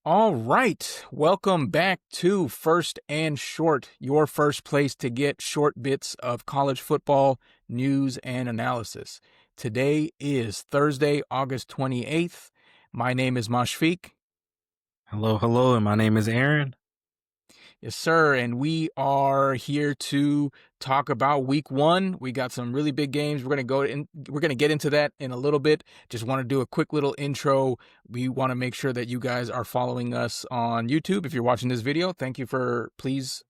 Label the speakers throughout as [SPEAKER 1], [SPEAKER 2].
[SPEAKER 1] All right. Welcome back to First and Short, your first place to get short bits of college football news and analysis. Today is Thursday, August 28th. My name is Mashfik.
[SPEAKER 2] Hello, hello, and my name is Aaron.
[SPEAKER 1] Yes, sir. And we are here to talk about week one. We got some really big games. We're gonna get into that in a little bit. Just want to do a quick little intro. We want to make sure that you guys are following us on YouTube. If you're watching this video, thank you for please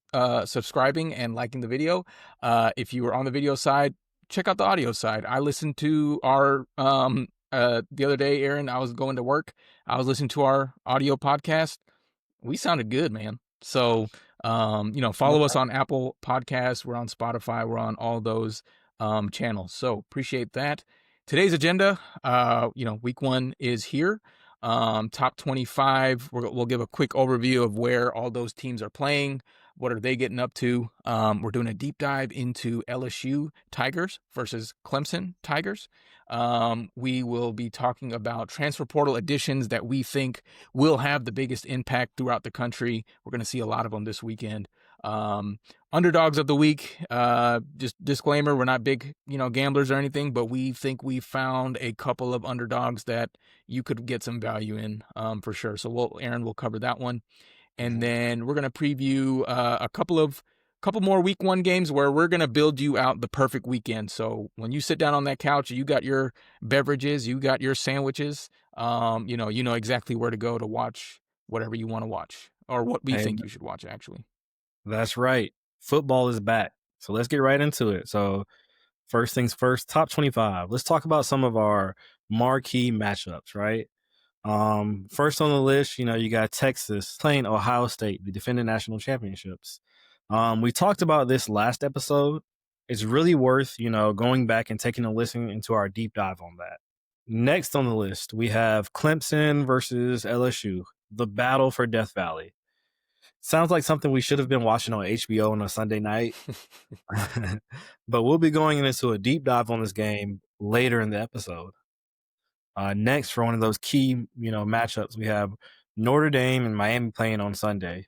[SPEAKER 1] subscribing and liking the video. If you were on the video side, check out the audio side. I listened to our the other day, Aaron. I was going to work. I was listening to our audio podcast. We sounded good, man. So, follow us on Apple Podcasts. We're on Spotify. We're on all those channels. So appreciate that. Today's agenda, week one is here. Top 25. We'll give a quick overview of where all those teams are playing. What are they getting up to? We're doing a deep dive into LSU Tigers versus Clemson Tigers. We will be talking about transfer portal additions that we think will have the biggest impact throughout the country. We're going to see a lot of them this weekend. Underdogs of the week. Just disclaimer: we're not big, gamblers or anything, but we think we found a couple of underdogs that you could get some value in, for sure. So Aaron will cover that one. And then we're going to preview a couple more week one games where we're going to build you out the perfect weekend. So when you sit down on that couch, you got your beverages, you got your sandwiches, you know exactly where to go to watch whatever you want to watch or what we think you should watch, actually.
[SPEAKER 2] That's right. Football is back. So let's get right into it. So first things first, top 25. Let's talk about some of our marquee matchups, right? First on the list, you got Texas playing Ohio State, the defending national championships. We talked about this last episode. It's really worth, going back and taking a listen into our deep dive on that. Next on the list, we have Clemson versus LSU, the battle for Death Valley. Sounds like something we should have been watching on HBO on a Sunday night. But we'll be going into a deep dive on this game later in the episode. Next, for one of those key, matchups, we have Notre Dame and Miami playing on Sunday.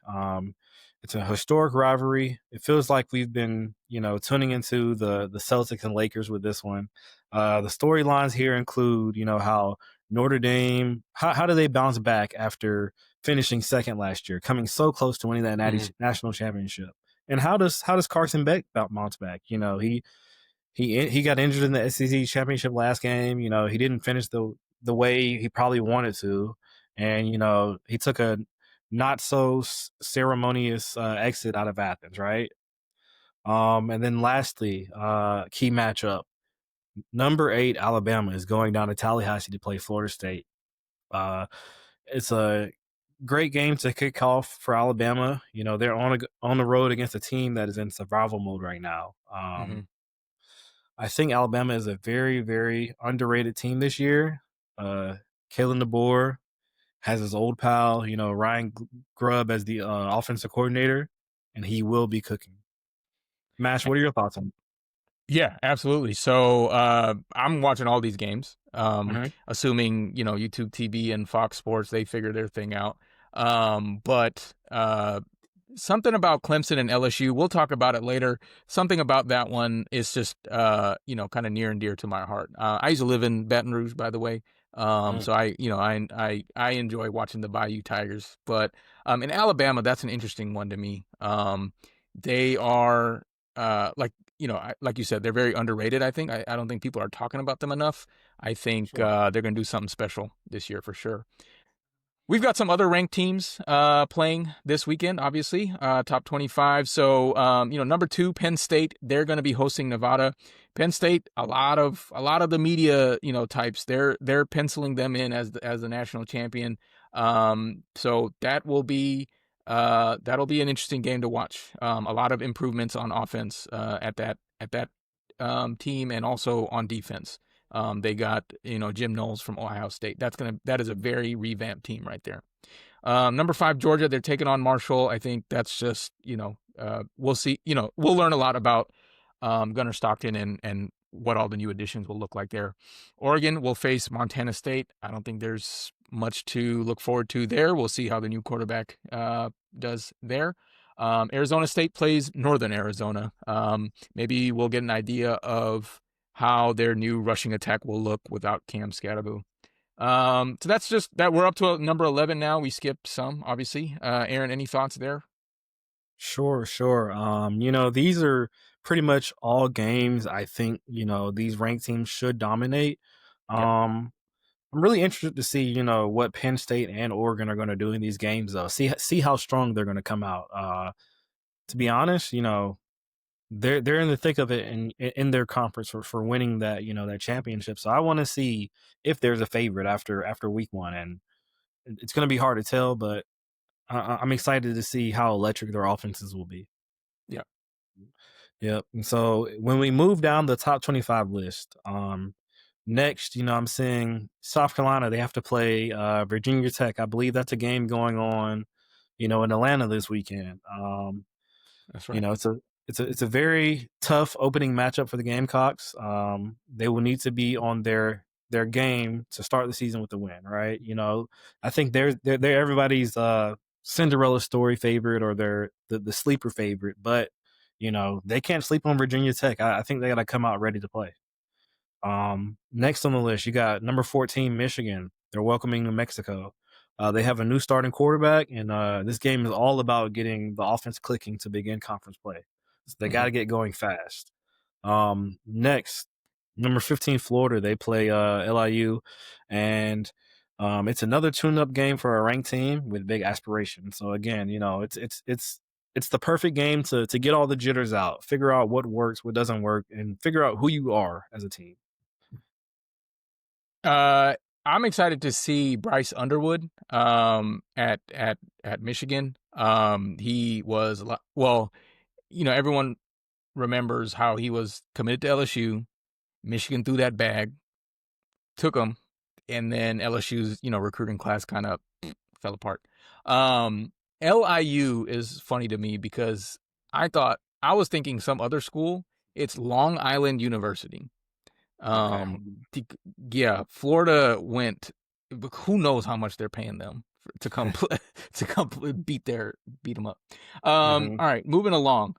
[SPEAKER 2] It's a historic rivalry. It feels like we've been, tuning into the Celtics and Lakers with this one. The storylines here include, how Notre Dame, how do they bounce back after finishing second last year, coming so close to winning that national championship? And how does Carson Beck bounce back? He got injured in the SEC championship last game. He didn't finish the way he probably wanted to, and he took a not so ceremonious exit out of Athens, right? And then lastly, key matchup: number 8 Alabama is going down to Tallahassee to play Florida State. It's a great game to kick off for Alabama. They're on the road against a team that is in survival mode right now. I think Alabama is a very, very underrated team this year. Kalen DeBoer has his old pal, Ryan Grubb as the offensive coordinator, and he will be cooking. Mash, what are your thoughts on?
[SPEAKER 1] Yeah, absolutely. So I'm watching all these games, assuming, YouTube TV and Fox Sports, they figure their thing out. But something about Clemson and LSU, we'll talk about it later. Something about that one is just, kind of near and dear to my heart. I used to live in Baton Rouge, by the way. So I enjoy watching the Bayou Tigers. But in Alabama, that's an interesting one to me. They are like you said, they're very underrated. I think I don't think people are talking about them enough. I think they're going to do something special this year for sure. We've got some other ranked teams playing this weekend, obviously, top 25. So, number 2, Penn State, they're going to be hosting Nevada. Penn State, a lot of the media, types, they're penciling them in as the national champion. So that'll be an interesting game to watch. A lot of improvements on offense at that team, and also on defense. They got, Jim Knowles from Ohio State. That is a very revamped team right there. Number 5, Georgia, they're taking on Marshall. I think that's just, we'll see, we'll learn a lot about Gunnar Stockton and what all the new additions will look like there. Oregon will face Montana State. I don't think there's much to look forward to there. We'll see how the new quarterback does there. Arizona State plays Northern Arizona. Maybe we'll get an idea of how their new rushing attack will look without Cam Scatterbo. So that's just that. We're up to number 11 now. We skipped some, obviously. Aaron, any thoughts there?
[SPEAKER 2] Sure, sure. These are pretty much all games I think, these ranked teams should dominate.
[SPEAKER 1] Yeah.
[SPEAKER 2] Um, I'm really interested to see, what Penn State and Oregon are going to do in these games, though. See how strong they're going to come out. To be honest, they're in the thick of it in their conference for winning that championship. So I want to see if there's a favorite after week one, and it's going to be hard to tell, but I'm excited to see how electric their offenses will be.
[SPEAKER 1] Yeah.
[SPEAKER 2] Yep. And so when we move down the top 25 list, next, I'm seeing South Carolina. They have to play Virginia Tech. I believe that's a game going on, in Atlanta this weekend.
[SPEAKER 1] That's right.
[SPEAKER 2] It's a very tough opening matchup for the Gamecocks. They will need to be on their game to start the season with the win, right? I think they're everybody's Cinderella story favorite or the sleeper favorite, but they can't sleep on Virginia Tech. I think they got to come out ready to play. Next on the list, you got number 14, Michigan. They're welcoming New Mexico. They have a new starting quarterback, and this game is all about getting the offense clicking to begin conference play. So they got to get going fast. Next, number 15, Florida. They play LIU, and it's another tune-up game for a ranked team with big aspirations. So again, it's the perfect game to get all the jitters out, figure out what works, what doesn't work, and figure out who you are as a team.
[SPEAKER 1] I'm excited to see Bryce Underwood at Michigan. He was a lot, well, everyone remembers how he was committed to LSU. Michigan threw that bag, took him, and then LSU's recruiting class kind of fell apart. LIU is funny to me because I was thinking some other school. It's Long Island University.
[SPEAKER 2] Okay.
[SPEAKER 1] Yeah, Florida went. Who knows how much they're paying them to come to come beat them up.
[SPEAKER 2] Mm-hmm.
[SPEAKER 1] All right, moving along.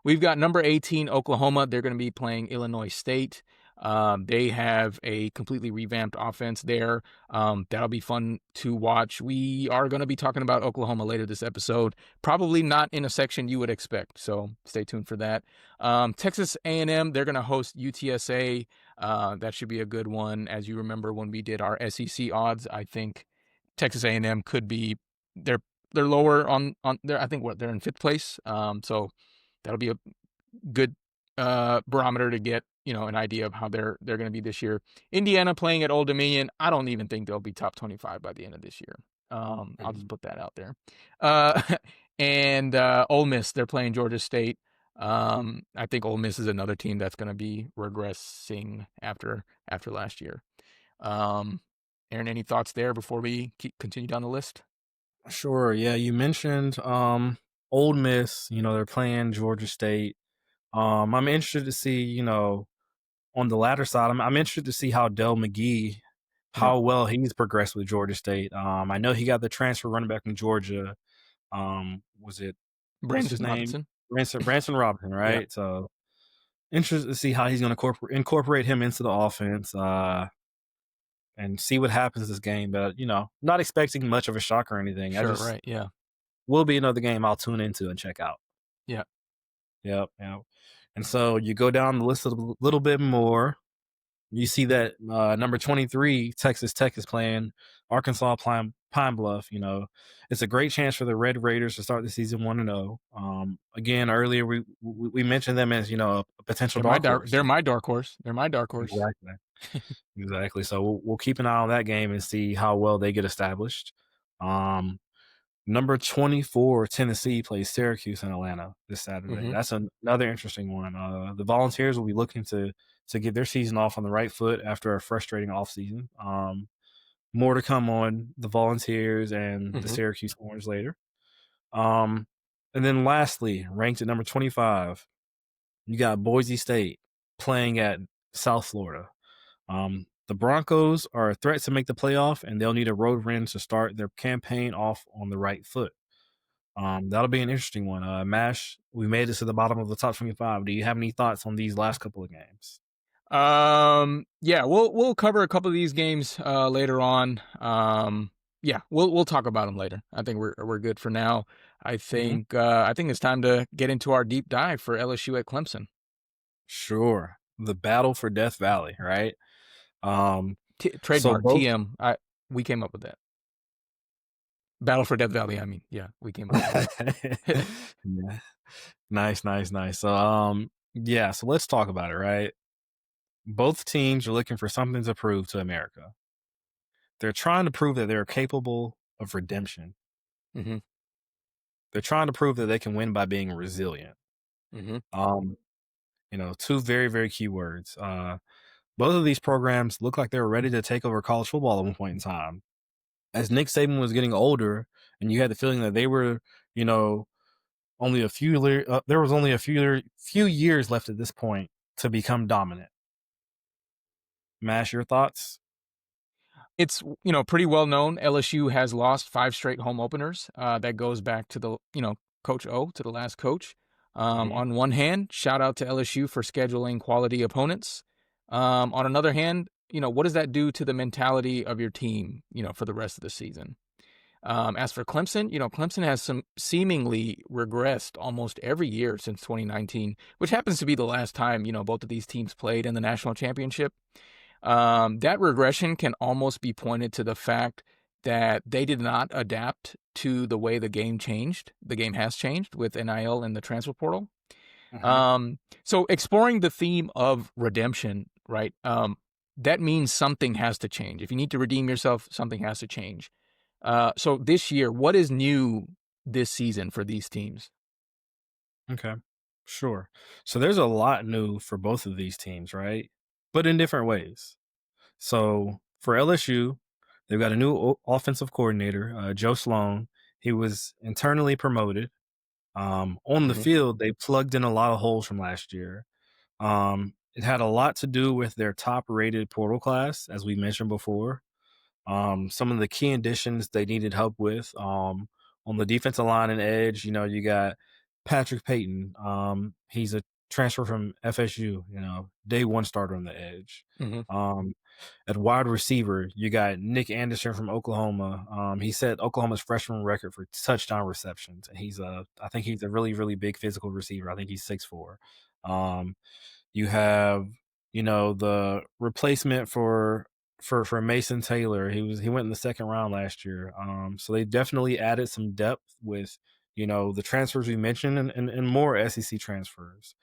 [SPEAKER 1] We've got number 18 Oklahoma. They're going to be playing Illinois State. They have a completely revamped offense there. That'll be fun to watch. We are going to be talking about Oklahoma later this episode. Probably not in a section you would expect, so stay tuned for that. Texas A&M, they're going to host UTSA. That should be a good one. As you remember when we did our SEC odds, I think Texas A&M could be they're lower on there. I think they're in 5th place. So that'll be a good barometer to get an idea of how they're going to be this year. Indiana playing at Old Dominion. I don't even think they'll be top 25 by the end of this year. I'll just put that out there. And Ole Miss, they're playing Georgia State. I think Ole Miss is another team that's going to be regressing after last year. Aaron, any thoughts there before we continue down the list?
[SPEAKER 2] Sure. Yeah, you mentioned Ole Miss. They're playing Georgia State. I'm interested to see, on the latter side, I'm interested to see how Dell McGee,
[SPEAKER 1] Yep.
[SPEAKER 2] how well he's progressed with Georgia State. I know he got the transfer running back from Georgia. Was it what's his
[SPEAKER 1] Branson
[SPEAKER 2] name?
[SPEAKER 1] Robinson.
[SPEAKER 2] Branson Robinson,
[SPEAKER 1] Yeah.
[SPEAKER 2] right? So interested to see how he's going to incorporate him into the offense. And see what happens this game. But, not expecting much of a shock or anything.
[SPEAKER 1] Sure. Right. Yeah.
[SPEAKER 2] Will be another game I'll tune into and check out.
[SPEAKER 1] Yeah.
[SPEAKER 2] Yep. And so you go down the list a little bit more. You see that number 23, Texas Tech is playing Arkansas Pine Bluff. It's a great chance for the Red Raiders to start the season 1-0. Again, earlier we mentioned them as a potential dark horse.
[SPEAKER 1] They're my dark horse. They're my dark horse.
[SPEAKER 2] Exactly. Exactly. So we'll keep an eye on that game and see how well they get established. Number 24, Tennessee plays Syracuse in Atlanta this Saturday.
[SPEAKER 1] Mm-hmm.
[SPEAKER 2] That's another interesting one. The Volunteers will be looking to get their season off on the right foot after a frustrating offseason. More to come on the Volunteers and the Syracuse Orange later. And then lastly, ranked at number 25, you got Boise State playing at South Florida. The Broncos are a threat to make the playoff, and they'll need a road win to start their campaign off on the right foot. That'll be an interesting one. Mash, we made it to the bottom of the top 25. Do you have any thoughts on these last couple of games?
[SPEAKER 1] Yeah, we'll cover a couple of these games later on. Yeah, we'll talk about them later. I think we're good for now.
[SPEAKER 2] Mm-hmm.
[SPEAKER 1] I think it's time to get into our deep dive for LSU at Clemson.
[SPEAKER 2] Sure. The battle for Death Valley, right? Um, so
[SPEAKER 1] Trademark
[SPEAKER 2] both
[SPEAKER 1] TM. We came up with that. Battle for Death Valley. I mean, yeah, we came up with that.
[SPEAKER 2] yeah. Nice, nice, nice. So yeah, so let's talk about it, right? Both teams are looking for something to prove to America. They're trying to prove that they're capable of redemption.
[SPEAKER 1] hmm
[SPEAKER 2] They're trying to prove that they can win by being resilient.
[SPEAKER 1] hmm
[SPEAKER 2] Um, two very, very key words. Both of these programs look like they were ready to take over college football at one point in time. As Nick Saban was getting older, and you had the feeling that they were, you know, only a few. There was only a few years left at this point to become dominant. Mash, your thoughts?
[SPEAKER 1] It's pretty well known. LSU has lost 5 straight home openers. That goes back to the Coach O, to the last coach.
[SPEAKER 2] Mm-hmm.
[SPEAKER 1] On one hand, shout out to LSU for scheduling quality opponents. On another hand, what does that do to the mentality of your team? For the rest of the season. As for Clemson, Clemson has some seemingly regressed almost every year since 2019, which happens to be the last time both of these teams played in the national championship. That regression can almost be pointed to the fact that they did not adapt to the way the game changed. The game has changed with NIL and the transfer portal.
[SPEAKER 2] Mm-hmm.
[SPEAKER 1] So exploring the theme of redemption, right? That means something has to change. If you need to redeem yourself, something has to change. So this year, what is new this season for these teams?
[SPEAKER 2] Okay, sure. So there's a lot new for both of these teams, right? But in different ways. So for LSU, they've got a new offensive coordinator, Joe Sloan. He was internally promoted. On the
[SPEAKER 1] hmm
[SPEAKER 2] field, they plugged in a lot of holes from last year. It had a lot to do with their top rated portal class, as we mentioned before. Some of the key additions they needed help with on the defensive line and edge, you got Patrick Payton. He's a transfer from FSU, day one starter on the edge.
[SPEAKER 1] hmm
[SPEAKER 2] Um, at wide receiver, you got Nick Anderson from Oklahoma. He set Oklahoma's freshman record for touchdown receptions, and I think he's a really, really big physical receiver. I think he's 6'4". Um, you have, the replacement for Mason Taylor. He went in the second round last year. So they definitely added some depth with, the transfers we mentioned and more SEC transfers.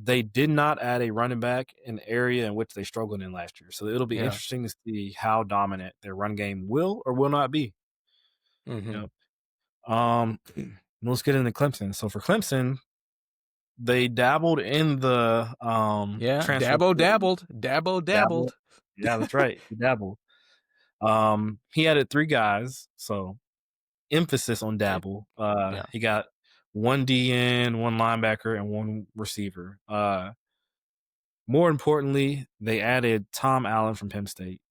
[SPEAKER 2] They did not add a running back, an area in which they struggled in last year. So it'll be
[SPEAKER 1] Yeah.
[SPEAKER 2] interesting to see how dominant their run game will or will not be.
[SPEAKER 1] hmm
[SPEAKER 2] You let's get into Clemson. So for Clemson, they dabbled in the
[SPEAKER 1] Yeah.
[SPEAKER 2] transfer
[SPEAKER 1] Dabo
[SPEAKER 2] portal.
[SPEAKER 1] dabbled. Dabo
[SPEAKER 2] Dabbled.
[SPEAKER 1] dabbled.
[SPEAKER 2] Yeah, that's right. He dabbled. He added 3 guys, so emphasis on
[SPEAKER 1] It-
[SPEAKER 2] dabble.
[SPEAKER 1] yeah.
[SPEAKER 2] He got 1 DN, 1 linebacker, and 1 receiver. More importantly, they added Tom Allen from Penn State.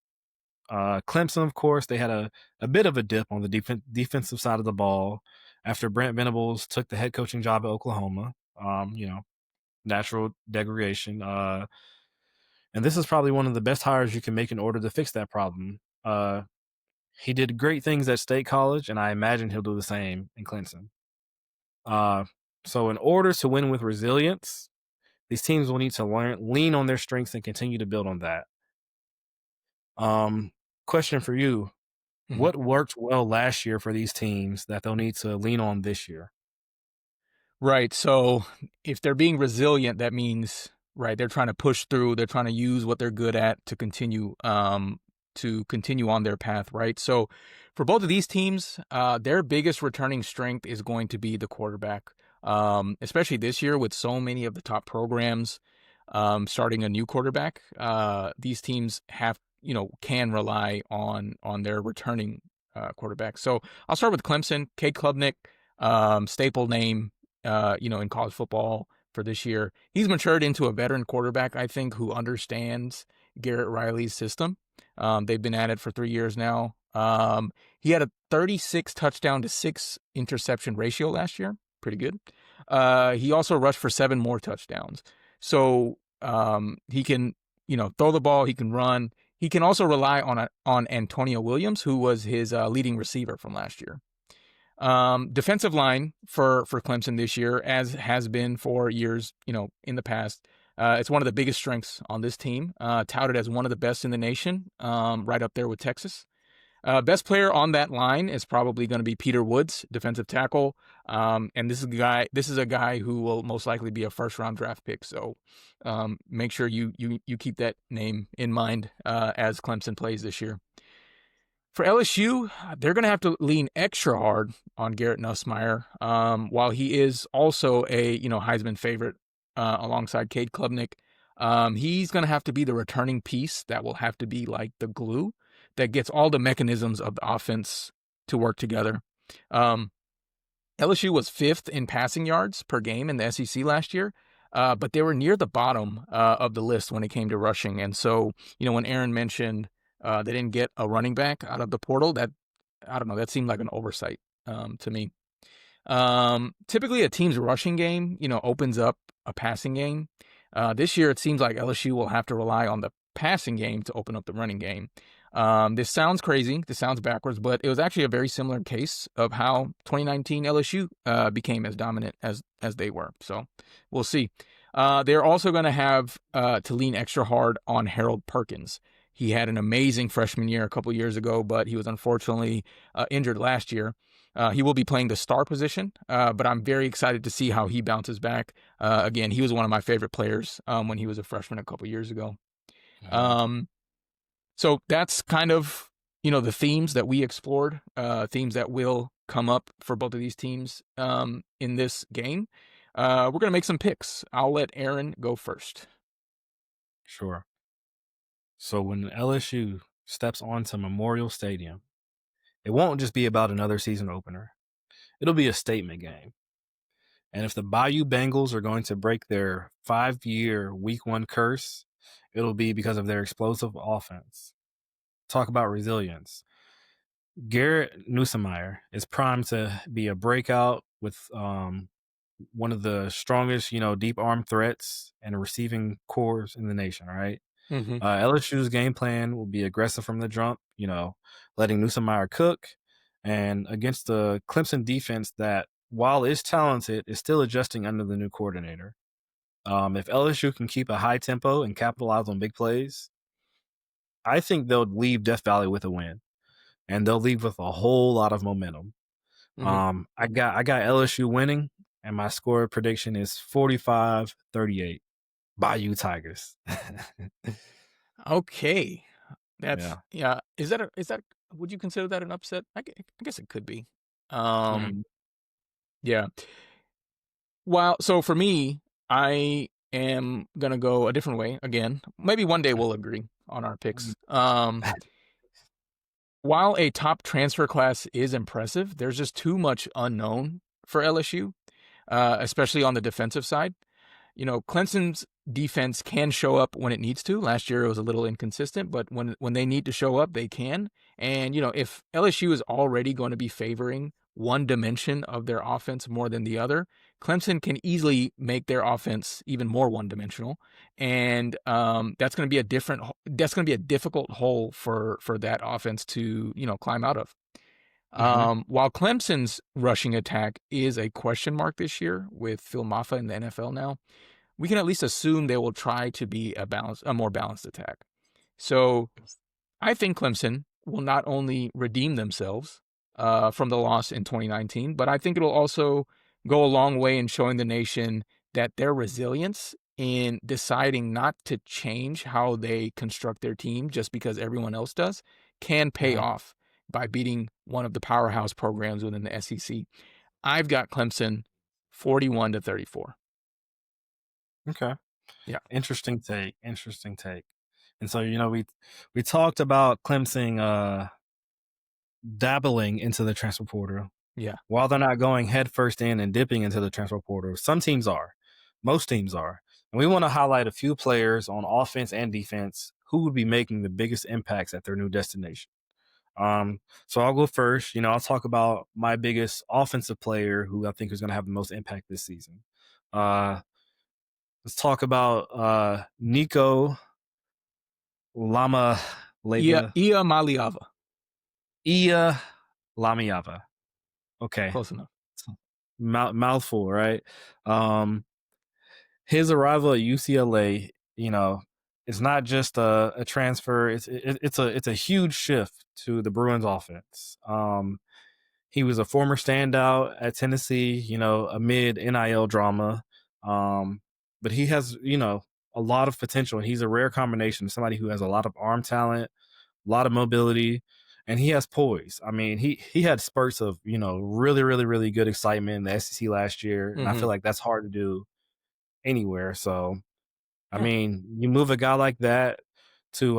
[SPEAKER 2] Clemson, of course, they had a bit of a dip on the defensive side of the ball after Brent Venables took the head coaching job at Oklahoma. Natural degradation. And this is probably one of the best hires you can make in order to fix that problem. He did great things at State College, and I imagine he'll do the same in Clemson. Uh, so, in order to win with resilience, these teams will need to lean on their strengths and continue to build on that. Um, Question for you:
[SPEAKER 1] Mhm.
[SPEAKER 2] what worked well last year for these teams that they'll need to lean on this year?
[SPEAKER 1] Right. So if they're being resilient, that means right, they're trying to push through, they're trying to use what they're good at to continue on their path, right? So for both of these teams, their biggest returning strength is going to be the quarterback. Especially this year with so many of the top programs starting a new quarterback. These teams can rely on their returning quarterback. So I'll start with Clemson, Kate Klubnik, staple name in college football for this year. He's matured into a veteran quarterback, I think, who understands, Garrett Riley's system. They've been at it for 3 years now. He had a 36 touchdown to 6 interception ratio last year. Pretty good. He also rushed for 7 more touchdowns. So he can, throw the ball. He can run. He can also rely on Antonio Williams, who was his leading receiver from last year. Defensive line for Clemson this year, as has been for years, in the past. It's one of the biggest strengths on this team, touted as one of the best in the nation, right up there with Texas. Best player on that line is probably going to be Peter Woods, defensive tackle. And this is a guy who will most likely be a first-round draft pick. So make sure you keep that name in mind as Clemson plays this year. For LSU, they're going to have to lean extra hard on Garrett Nussmeier, while he is also a Heisman favorite alongside Cade Klubnik. He's going to have to be the returning piece that will have to be like the glue that gets all the mechanisms of the offense to work together. LSU was 5th in passing yards per game in the SEC last year, but they were near the bottom of the list when it came to rushing. And so, when Aaron mentioned they didn't get a running back out of the portal, that seemed like an oversight to me. Typically a team's rushing game, opens up a passing game. This year it seems like LSU will have to rely on the passing game to open up the running game. This sounds crazy. This sounds backwards, but it was actually a very similar case of how 2019 LSU became as dominant as they were. So we'll see. They're also going to have to lean extra hard on Harold Perkins. He had an amazing freshman year a couple years ago, but he was unfortunately injured last year. He will be playing the star position, but I'm very excited to see how he bounces back. Again, he was one of my favorite players when he was a freshman a couple years ago. So that's kind of, the themes that we explored, themes that will come up for both of these teams in this game. We're going to make some picks. I'll let Aaron go first.
[SPEAKER 2] Sure. So when LSU steps onto Memorial Stadium, it won't just be about another season opener. It'll be a statement game. And if the Bayou Bengals are going to break their 5-year week 1 curse, it'll be because of their explosive offense. Talk about resilience. Garrett Nussmeier is primed to be a breakout with one of the strongest, deep arm threats and receiving cores in the nation, right?
[SPEAKER 1] Mm-hmm.
[SPEAKER 2] LSU's game plan will be aggressive from the jump, letting Nussmeier cook, and against the Clemson defense that, while is talented, is still adjusting under the new coordinator. If LSU can keep a high tempo and capitalize on big plays, I think they'll leave Death Valley with a win, and they'll leave with a whole lot of momentum.
[SPEAKER 1] Mm-hmm.
[SPEAKER 2] I got LSU winning, and my score prediction is 45-38. Bayou Tigers.
[SPEAKER 1] Okay. That's
[SPEAKER 2] Yeah.
[SPEAKER 1] Is that would you consider that an upset? I guess it could be.
[SPEAKER 2] Mhm.
[SPEAKER 1] Yeah. So for me, I am gonna go a different way again. Maybe one day we'll agree on our picks. While a top transfer class is impressive, there's just too much unknown for LSU, especially on the defensive side. Clemson's defense can show up when it needs to. Last year it was a little inconsistent, but when they need to show up, they can. And, if LSU is already going to be favoring one dimension of their offense more than the other, Clemson can easily make their offense even more one-dimensional. And that's going to be a difficult hole for that offense to, climb out of. While Clemson's rushing attack is a question mark this year with Phil Maffa in the NFL now, we can at least assume they will try to be a more balanced attack. So I think Clemson will not only redeem themselves from the loss in 2019, but I think it'll also go a long way in showing the nation that their resilience in deciding not to change how they construct their team just because everyone else does can pay off by beating one of the powerhouse programs within the SEC. I've got Clemson 41-34.
[SPEAKER 2] Okay.
[SPEAKER 1] Yeah.
[SPEAKER 2] Interesting take. And so, we talked about Clemson dabbling into the transfer portal.
[SPEAKER 1] Yeah.
[SPEAKER 2] While they're not going headfirst in and dipping into the transfer portal, some teams are. Most teams are. And we want to highlight a few players on offense and defense who would be making the biggest impacts at their new destination. So I'll go first. I'll talk about my biggest offensive player who I think is going to have the most impact this season. Uh, let's talk about Nico Lama Leva
[SPEAKER 1] Ia Maliava.
[SPEAKER 2] Ia Lamiava. Okay,
[SPEAKER 1] Close enough.
[SPEAKER 2] mouthful, right? Um, his arrival at UCLA, it's not just a transfer. It's a huge shift to the Bruins offense. He was a former standout at Tennessee, amid NIL drama. But he has, a lot of potential. He's a rare combination, somebody who has a lot of arm talent, a lot of mobility, and he has poise. I mean, he had spurts of, really, really, really good excitement in the SEC last year. And I feel like that's hard to do anywhere. So, I
[SPEAKER 1] Yeah.
[SPEAKER 2] mean, you move a guy like that to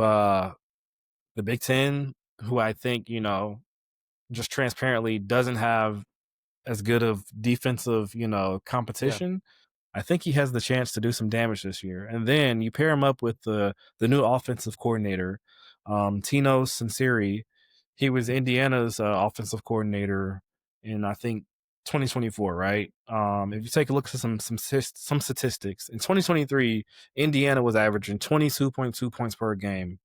[SPEAKER 2] the Big Ten, who I think, just transparently doesn't have as good of defensive,
[SPEAKER 1] Yeah.
[SPEAKER 2] competition. I think he has the chance to do some damage this year. And then you pair him up with the new offensive coordinator, Tino Sinceri. He was Indiana's offensive coordinator in I think 2024, right? If you take a look at some statistics, in 2023, Indiana was averaging 22.2 points per game.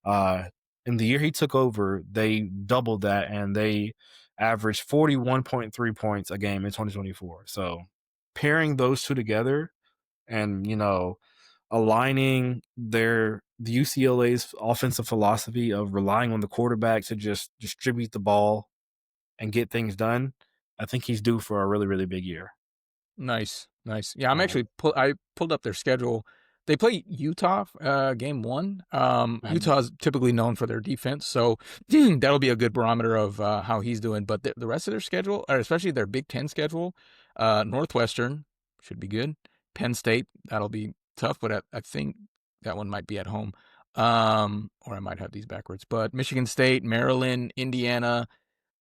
[SPEAKER 2] Uh, in the year he took over, they doubled that and they averaged 41.3 points a game in 2024. So pairing those two together and, aligning the UCLA's offensive philosophy of relying on the quarterback to just distribute the ball and get things done, I think he's due for a really, really big year.
[SPEAKER 1] Nice, nice. Yeah, I'm
[SPEAKER 2] Uh,
[SPEAKER 1] actually I pulled up their schedule. They play Utah, game one.
[SPEAKER 2] mhm,
[SPEAKER 1] Utah's typically known for their defense, so that'll be a good barometer of how he's doing. But the rest of their schedule, or especially their Big Ten schedule, Northwestern should be good. Penn State, that'll be tough, but I think that one might be at home. Or I might have these backwards. But Michigan State, Maryland, Indiana,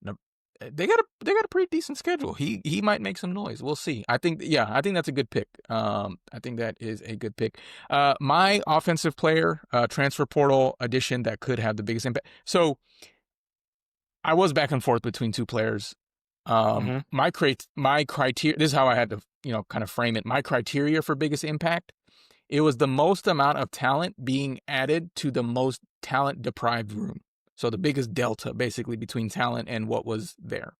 [SPEAKER 1] no, they got a pretty decent schedule. He might make some noise. We'll see. I think that's a good pick. I think that is a good pick. My offensive player, transfer portal addition that could have the biggest impact. So I was back and forth between two players.
[SPEAKER 2] mhm,
[SPEAKER 1] My criteria. This is how I had to kind of frame it. My criteria for biggest impact. It was the most amount of talent being added to the most talent deprived room. So the biggest delta basically between talent and what was there.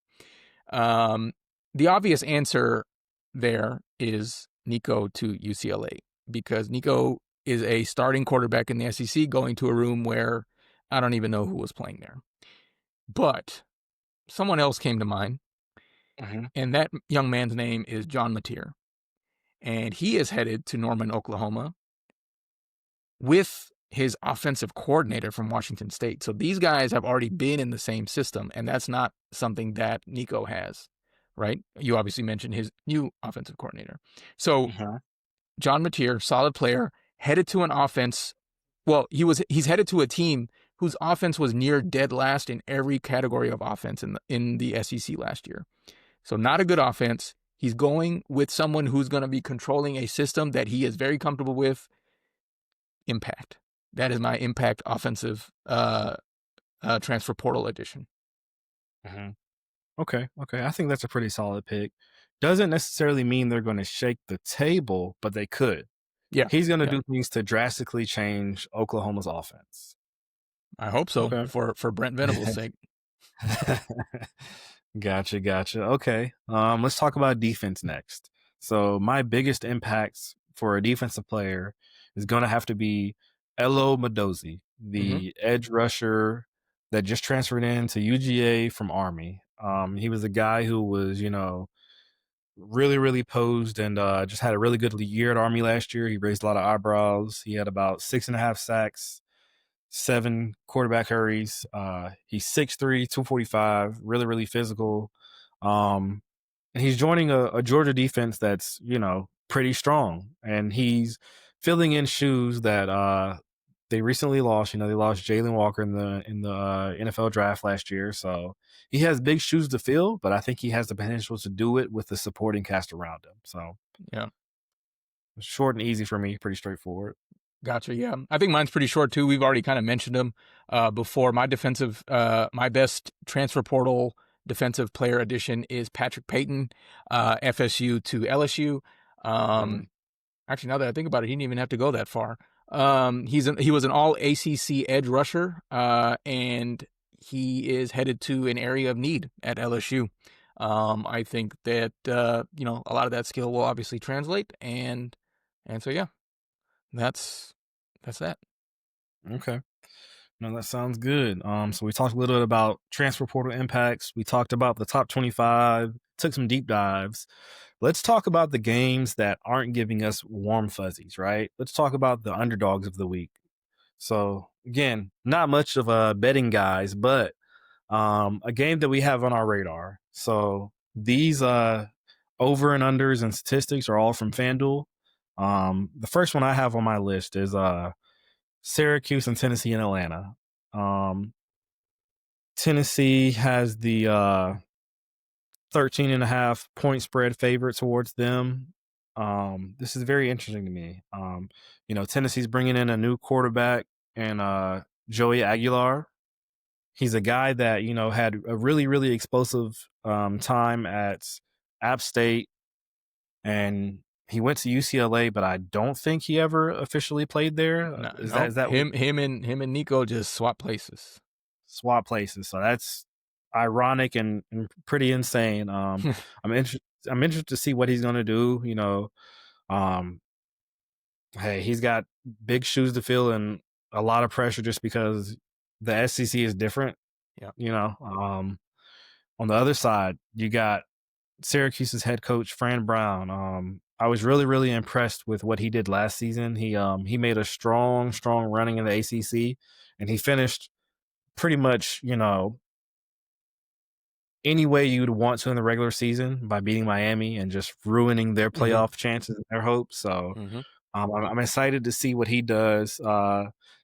[SPEAKER 1] Um, the obvious answer there is Nico to UCLA because Nico is a starting quarterback in the SEC going to a room where I don't even know who was playing there. But someone else came to mind,
[SPEAKER 2] mhm,
[SPEAKER 1] and that young man's name is John Mateer. And he is headed to Norman, Oklahoma with his offensive coordinator from Washington State. So these guys have already been in the same system, and that's not something that Nico has, right? You obviously mentioned his new offensive coordinator. So
[SPEAKER 2] mhm,
[SPEAKER 1] John Mateer, solid player, headed to an offense. Well, he's headed to a team whose offense was near dead last in every category of offense in the SEC last year. So not a good offense. He's going with someone who's going to be controlling a system that he is very comfortable with. Impact. That is my impact offensive transfer portal edition.
[SPEAKER 2] mhm. Okay, okay. I think that's a pretty solid pick. Doesn't necessarily mean they're going to shake the table, but they could.
[SPEAKER 1] Yeah,
[SPEAKER 2] He's going to
[SPEAKER 1] yeah.
[SPEAKER 2] do things to drastically change Oklahoma's offense.
[SPEAKER 1] I hope so
[SPEAKER 2] Okay.
[SPEAKER 1] for Brent Venables' sake.
[SPEAKER 2] Gotcha, gotcha. Okay. Let's talk about defense next. So my biggest impacts for a defensive player is going to have to be Elo Madozi,
[SPEAKER 1] Mm-hmm.
[SPEAKER 2] the edge rusher that just transferred into UGA from Army. He was a guy who was, really, really posed and just had a really good year at Army last year. He raised a lot of eyebrows. He had about 6.5 sacks, 7 quarterback hurries. He's 6'3", 245, really, really physical. Um, and he's joining a Georgia defense that's, pretty strong. And he's filling in shoes that they recently lost. They lost Jalen Walker in the NFL draft last year. So he has big shoes to fill, but I think he has the potential to do it with the supporting cast around him. So
[SPEAKER 1] Yeah.
[SPEAKER 2] short and easy for me, pretty straightforward.
[SPEAKER 1] Gotcha. Yeah, I think mine's pretty short too. We've already kind of mentioned him before. My best transfer portal defensive player addition is Patrick Payton, FSU to LSU.
[SPEAKER 2] Mhm.
[SPEAKER 1] Um, Actually, now that I think about it, he didn't even have to go that far. He was an All ACC edge rusher, and he is headed to an area of need at LSU. I think that a lot of that skill will obviously translate, and so yeah, that's that's that.
[SPEAKER 2] Okay. No, that sounds good. So we talked a little bit about transfer portal impacts. We talked about the top 25, took some deep dives. Let's talk about the games that aren't giving us warm fuzzies, right? Let's talk about the underdogs of the week. So again, not much of a betting guys, but a game that we have on our radar. So these over and unders and statistics are all from FanDuel. The first one I have on my list is Syracuse and Tennessee and Atlanta. Um, Tennessee has the 13 and a half point spread favorite towards them. This is very interesting to me. Tennessee's bringing in a new quarterback and Joey Aguilar. He's a guy that, had a really, really explosive time at App State, and he went to UCLA, but I don't think he ever officially played there.
[SPEAKER 1] No,
[SPEAKER 2] Is that
[SPEAKER 1] nope.
[SPEAKER 2] is that
[SPEAKER 1] Him and Nico just swap places.
[SPEAKER 2] swap places? So that's ironic and pretty insane. I'm interested. I'm interested to see what he's going to do. Um, hey, he's got big shoes to fill and a lot of pressure just because the SEC is different.
[SPEAKER 1] Yeah.
[SPEAKER 2] On the other side, you got Syracuse's head coach Fran Brown. I was really, really impressed with what he did last season. He made a strong, strong running in the ACC, and he finished pretty much, any way you'd want to in the regular season by beating Miami and just ruining their
[SPEAKER 1] Hmm.
[SPEAKER 2] playoff chances and their hopes. So
[SPEAKER 1] Hmm.
[SPEAKER 2] I'm excited to see what he does.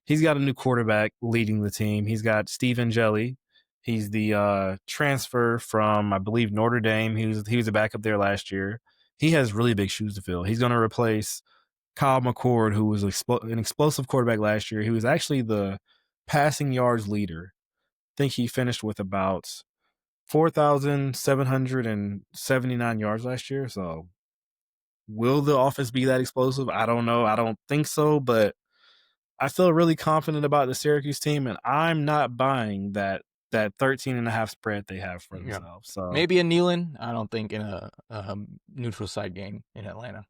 [SPEAKER 2] He's got a new quarterback leading the team. He's got Stephen Jelly. He's the transfer from, I believe, Notre Dame. He was a backup there last year. He has really big shoes to fill. He's going to replace Kyle McCord, who was an explosive quarterback last year. He was actually the passing yards leader. I think he finished with about 4,779 yards last year. So will the offense be that explosive? I don't know. I don't think so, but I feel really confident about the Syracuse team, and I'm not buying that 13 and a half spread they have for
[SPEAKER 1] Yeah.
[SPEAKER 2] themselves. So
[SPEAKER 1] Maybe in Neyland. I don't think in a neutral site game in Atlanta.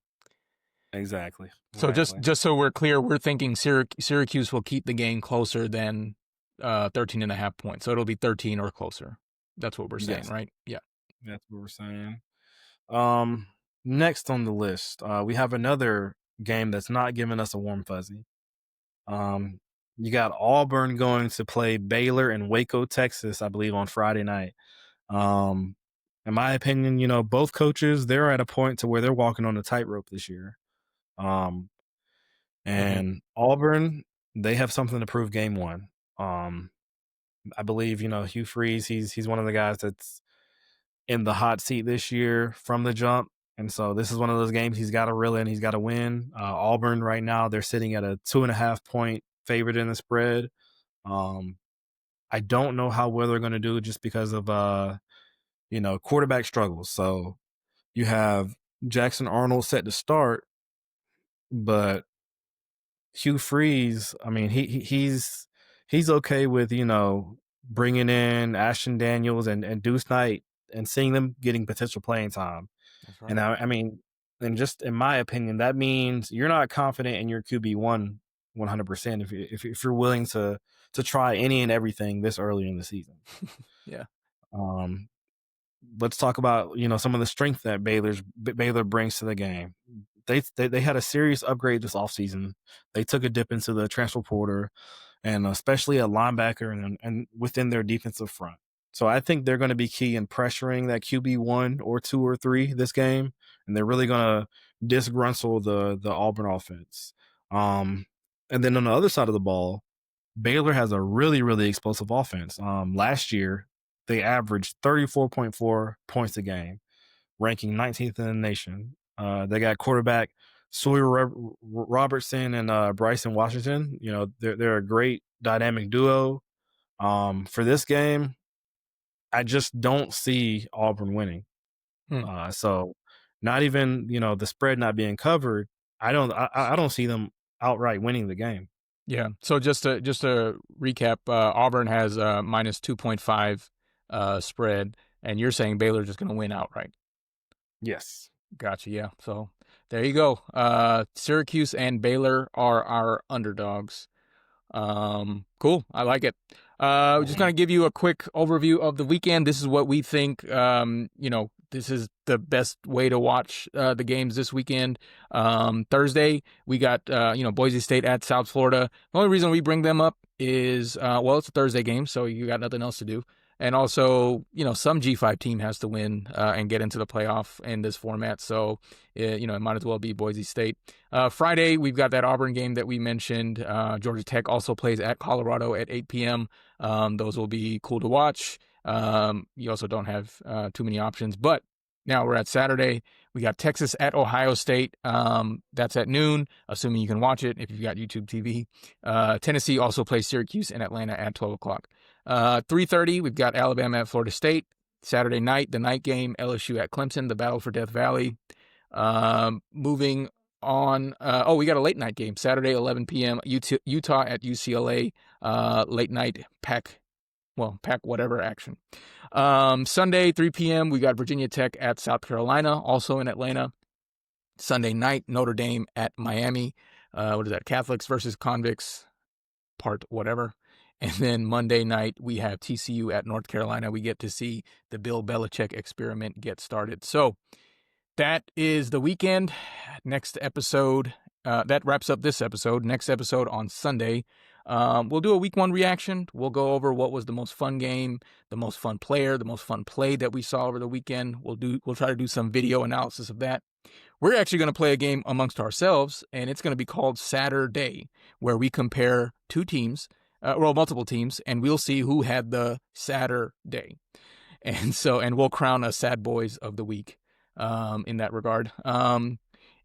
[SPEAKER 2] exactly.
[SPEAKER 1] So just
[SPEAKER 2] Exactly.
[SPEAKER 1] just so we're clear, we're thinking Syracuse will keep the game closer than 13 and a half points. So it'll be 13 or closer. That's what we're saying,
[SPEAKER 2] Yes,
[SPEAKER 1] right? Yeah.
[SPEAKER 2] that's what we're saying. Um Next on the list, we have another game that's not giving us a warm fuzzy. Um you got Auburn going to play Baylor in Waco, Texas, I believe on Friday night. Um, in my opinion, both coaches, they're at a point to where they're walking on a tightrope this year. Um,
[SPEAKER 1] Hmm.
[SPEAKER 2] and Auburn, they have something to prove game one. Um, I believe, Hugh Freeze, he's one of the guys that's in the hot seat this year from the jump. And so this is one of those games he's got to reel in, he's got to win. Auburn right now, they're sitting at a 2.5 point favorite in the spread. Um, I don't know how well they're going to do just because of quarterback struggles. So you have Jackson Arnold set to start, but Hugh Freeze, I mean, he's okay with bringing in Ashton Daniels and Deuce Knight and seeing them getting potential playing time.
[SPEAKER 1] That's
[SPEAKER 2] And
[SPEAKER 1] right.
[SPEAKER 2] I mean, and just in my opinion, that means you're not confident in your QB 100% if you're willing to try any and everything this early in the season.
[SPEAKER 1] Yeah.
[SPEAKER 2] Um, let's talk about some of the strength that Baylor brings to the game. They had a serious upgrade this offseason. They took a dip into the transfer portal and especially a linebacker and within their defensive front. So I think they're going to be key in pressuring that QB 1 or 2 or 3 this game, and they're really going to disgruntle the Auburn offense. Um, and then on the other side of the ball, Baylor has a really, really explosive offense. Last year, they averaged 34.4 points a game, ranking 19th in the nation. They got quarterback Robertson and Bryson Washington. You know, they're a great dynamic duo. For this game, I just don't see Auburn winning.
[SPEAKER 1] Hmm.
[SPEAKER 2] So not even, you know, the spread not being covered, I don't see them outright winning the game.
[SPEAKER 1] Yeah. So just to recap, Auburn has minus 2.5 spread, and you're saying Baylor's just going to win outright.
[SPEAKER 2] Yes.
[SPEAKER 1] Gotcha. Yeah. So there you go. Syracuse and Baylor are our underdogs. Cool. I like it. Just gonna give you a quick overview of the weekend. This is what we think. This is the best way to watch the games this weekend. Thursday we got Boise State at South Florida. The only reason we bring them up is it's a Thursday game, so you got nothing else to do. And also, some G5 team has to win and get into the playoff in this format. So, it might as well be Boise State. Friday, we've got that Auburn game that we mentioned. Georgia Tech also plays at Colorado at 8 p.m. Those will be cool to watch. You also don't have too many options. But now we're at Saturday. We got Texas at Ohio State. That's at noon, assuming you can watch it if you've got YouTube TV. Tennessee also plays Syracuse and Atlanta at 12 o'clock. 3:30, we've got Alabama at Florida State. Saturday night, the night game, LSU at Clemson, the battle for Death Valley. Moving on. We got a late night game, Saturday, 11 p.m., Utah at UCLA. Late night pack whatever action. Sunday, 3 p.m., we got Virginia Tech at South Carolina, also in Atlanta. Sunday night, Notre Dame at Miami. What is that? Catholics versus convicts, part whatever. And then Monday night, we have TCU at North Carolina. We get to see the Bill Belichick experiment get started. So that is the weekend. Next episode, that wraps up this episode. Next episode on Sunday, we'll do a week one reaction. We'll go over what was the most fun game, the most fun player, the most fun play that we saw over the weekend. We'll try to do some video analysis of that. We're actually going to play a game amongst ourselves, and it's going to be called Saturday, where we compare two teams, multiple teams, and we'll see who had the sadder day. And we'll crown a sad boys of the week in that regard.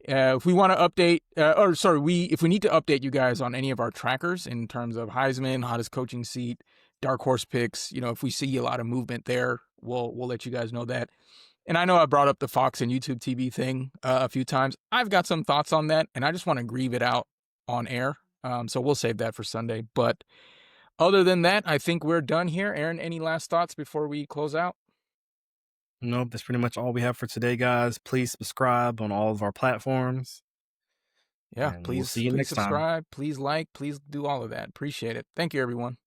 [SPEAKER 1] If we want to update, if we need to update you guys on any of our trackers in terms of Heisman, hottest coaching seat, dark horse picks, if we see a lot of movement there, we'll let you guys know that. And I know I brought up the Fox and YouTube TV thing a few times. I've got some thoughts on that, and I just want to grieve it out on air. So we'll save that for Sunday. But other than that, I think we're done here. Aaron, any last thoughts before we close out?
[SPEAKER 2] Nope, that's pretty much all we have for today, guys. Please subscribe on all of our platforms.
[SPEAKER 1] Yeah,
[SPEAKER 2] And we'll
[SPEAKER 1] please
[SPEAKER 2] see you next time.
[SPEAKER 1] subscribe, please like, please do all of that. Appreciate it. Thank you, everyone.